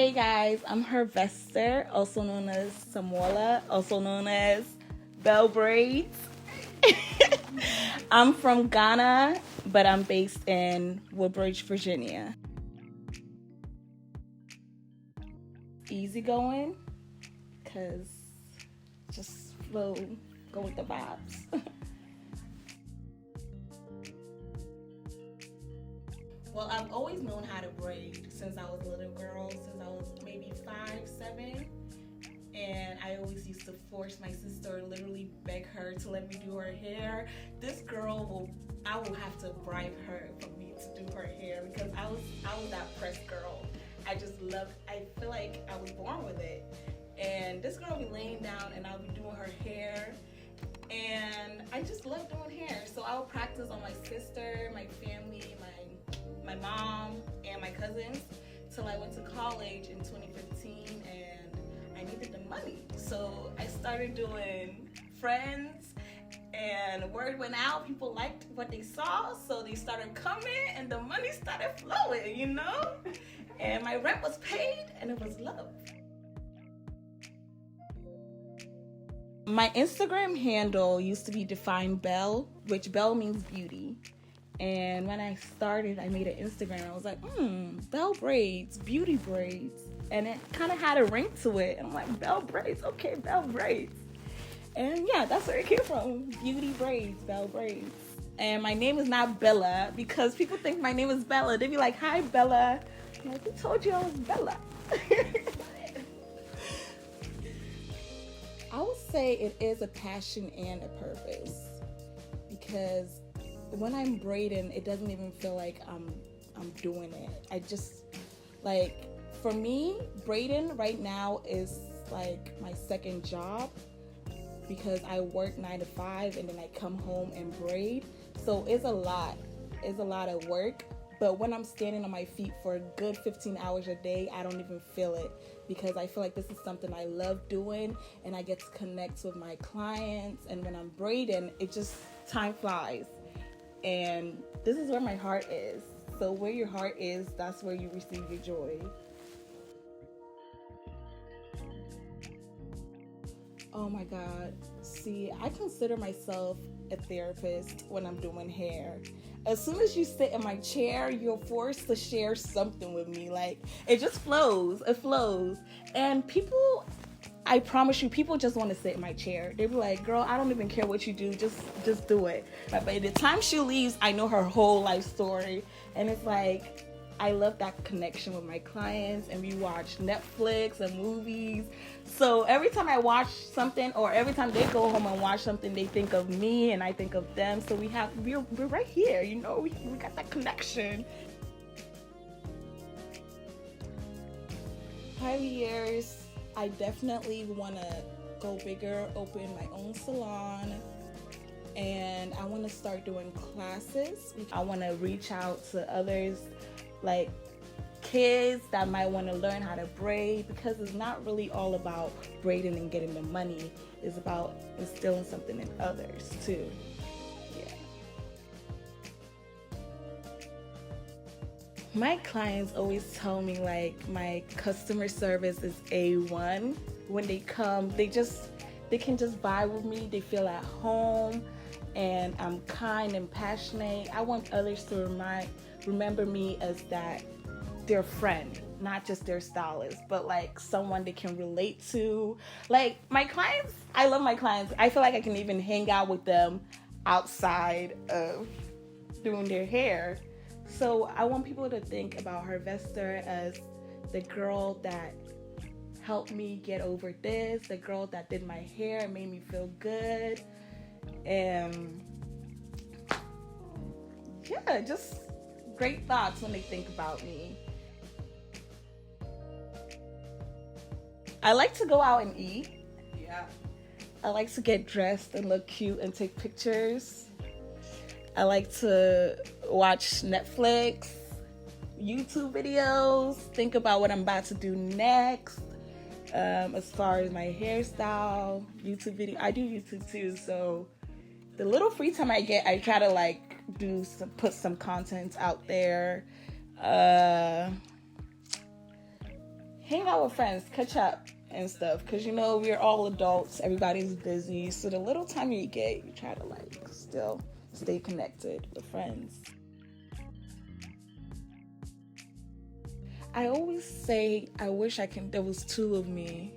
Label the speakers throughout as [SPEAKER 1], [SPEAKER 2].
[SPEAKER 1] Hey guys, I'm Harvester, also known as Samola, also known as Belle Braids. I'm from Ghana, but I'm based in Woodbridge, Virginia. Easygoing, because just flow, go with the vibes. Well, I've always known how to braid since I was a little girl, since I was maybe 5, 7. And I always used to force my sister, literally beg her to let me do her hair. This girl I will have to bribe her for me to do her hair because I was that pressed girl. I feel like I was born with it. And this girl would be laying down and I'll be doing her hair. And I just love doing hair. So I would practice on my sister, my family, my mom, and my cousins till I went to college in 2015 and I needed the money. So I started doing friends and word went out. People liked what they saw, so they started coming and the money started flowing, you know? And my rent was paid and it was love. My Instagram handle used to be Define Belle, which Belle means beauty. And when I started, I made an Instagram. I was like, Belle Braids, beauty braids. And it kind of had a ring to it. And I'm like, Belle Braids, okay, Belle Braids. And yeah, that's where it came from. Beauty braids, Belle Braids. And my name is not Bella because people think my name is Bella. They be like, hi, Bella. I'm like, who told you I was Bella? I would say it is a passion and a purpose because when I'm braiding, it doesn't even feel like I'm doing it. I just, like, for me, braiding right now is like my second job because I work 9 to 5 and then I come home and braid. So it's a lot. It's a lot of work. But when I'm standing on my feet for a good 15 hours a day, I don't even feel it because I feel like this is something I love doing and I get to connect with my clients. And when I'm braiding, it just, time flies. And this is where my heart is. So where your heart is, that's where you receive your joy. Oh my God. See, I consider myself a therapist when I'm doing hair. As soon as you sit in my chair, you're forced to share something with me. Like, it just flows. It flows. And people, I promise you, people just want to sit in my chair. They be like, girl, I don't even care what you do. Just do it. But by the time she leaves, I know her whole life story. And it's like, I love that connection with my clients. And we watch Netflix and movies. So every time I watch something or every time they go home and watch something, they think of me and I think of them. So we're right here, you know, we got that connection. 5 years. I definitely want to go bigger, open my own salon, and I want to start doing classes. I want to reach out to others, like kids that might want to learn how to braid, because it's not really all about braiding and getting the money. It's about instilling something in others too. My clients always tell me like my customer service is A1. When they come, they can just vibe with me. They feel at home and I'm kind and passionate. I want others to remember me as that their friend, not just their stylist, but like someone they can relate to. Like my clients, I love my clients. I feel like I can even hang out with them outside of doing their hair. So I want people to think about Harvester as the girl that helped me get over this, the girl that did my hair and made me feel good. And yeah, just great thoughts when they think about me. I like to go out and eat.
[SPEAKER 2] Yeah.
[SPEAKER 1] I like to get dressed and look cute and take pictures. I like to watch Netflix, YouTube videos, think about what I'm about to do next. As far as my hairstyle, YouTube video, I do YouTube too. So the little free time I get, I try to like put some content out there. hang out with friends, catch up and stuff. Because, you know, we're all adults. Everybody's busy. So the little time you get, you try to, like, still stay connected with friends. I always say, I wish there was two of me.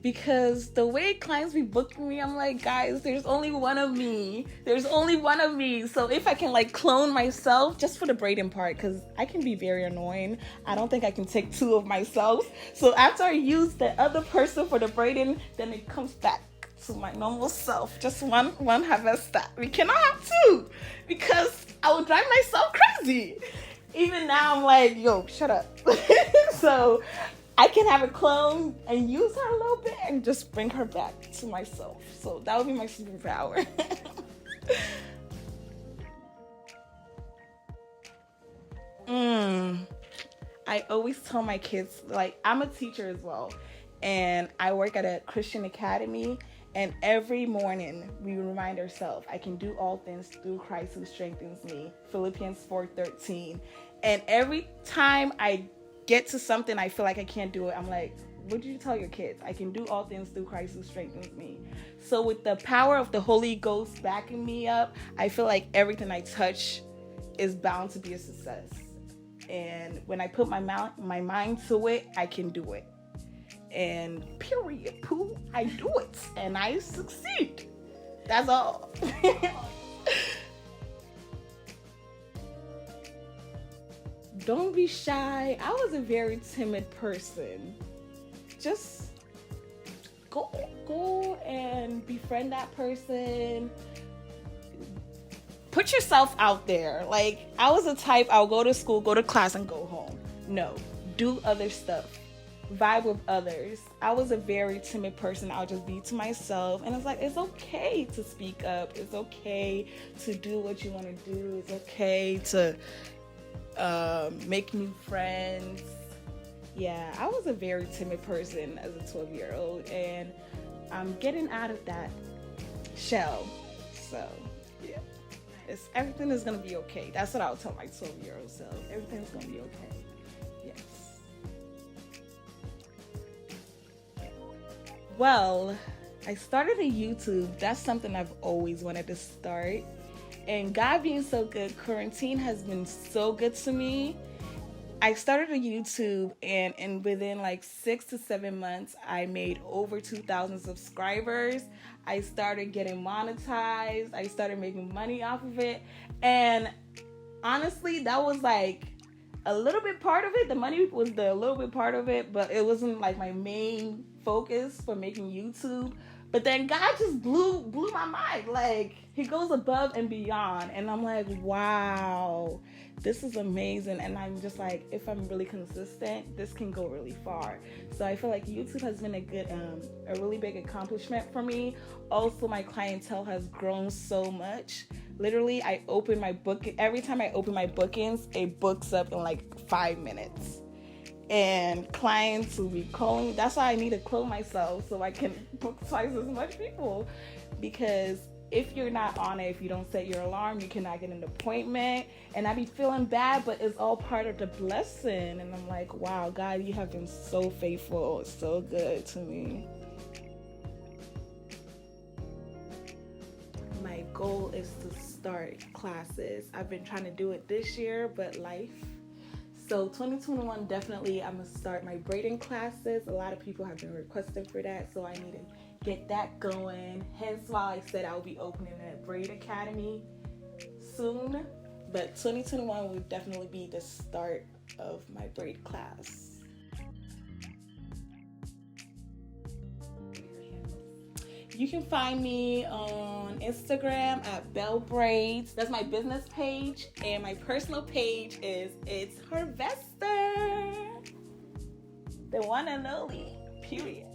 [SPEAKER 1] Because the way clients be booking me, I'm like, guys, there's only one of me. There's only one of me. So if I can like clone myself just for the braiding part, because I can be very annoying. I don't think I can take two of myself. So after I use the other person for the braiding, then it comes back to my normal self. Just one harvester. We cannot have two because I will drive myself crazy. Even now I'm like, yo, shut up. So I can have a clone and use her a little bit and just bring her back to myself. So that would be my superpower. I always tell my kids, like, I'm a teacher as well. And I work at a Christian academy. And every morning we remind ourselves, I can do all things through Christ who strengthens me. Philippians 4:13. And every time I get to something I feel like I can't do it, I'm like, what did you tell your kids? I can do all things through Christ who strengthens me. So with the power of the Holy Ghost backing me up, I feel like everything I touch is bound to be a success. And when I put my mind to it, I can do it. And period, poo, I do it. And I succeed. That's all. Don't be shy. I was a very timid person. Just go and befriend that person. Put yourself out there. Like, I was the type, I'll go to school, go to class, and go home. No, do other stuff. Vibe with others. I was a very timid person. I'll just be to myself. And it's like, it's okay to speak up. It's okay to do what you want to do. It's okay to make new friends. Yeah, I was a very timid person as a 12-year-old. And I'm getting out of that shell. So, yeah. Everything is going to be okay. That's what I'll tell my 12-year-old self. Everything's going to be okay. Yes. Well, I started a YouTube. That's something I've always wanted to start. And God being so good, quarantine has been so good to me. I started a YouTube and within like 6 to 7 months, I made over 2,000 subscribers. I started getting monetized. I started making money off of it. And honestly, that was like a little bit part of it. The money was a little bit part of it, but it wasn't like my main focus for making YouTube. But then God just blew my mind. Like, he goes above and beyond. And I'm like, wow, this is amazing. And I'm just like, if I'm really consistent, this can go really far. So I feel like YouTube has been a really big accomplishment for me. Also, my clientele has grown so much. Literally, every time I open my bookings, it books up in like 5 minutes. And clients will be calling. That's why I need to clone myself so I can book twice as much people. Because if you're not on it, if you don't set your alarm, you cannot get an appointment. And I be feeling bad, but it's all part of the blessing. And I'm like, wow, God, you have been so faithful, so good to me. My goal is to start classes. I've been trying to do it this year, but life. So 2021, definitely I'm going to start my braiding classes. A lot of people have been requesting for that, so I need to get that going. Hence why I said I'll be opening a braid academy soon. But 2021 will definitely be the start of my braid class. You can find me on Instagram at Belle Braids. That's my business page. And my personal page is It's Harvester. The one and only, period.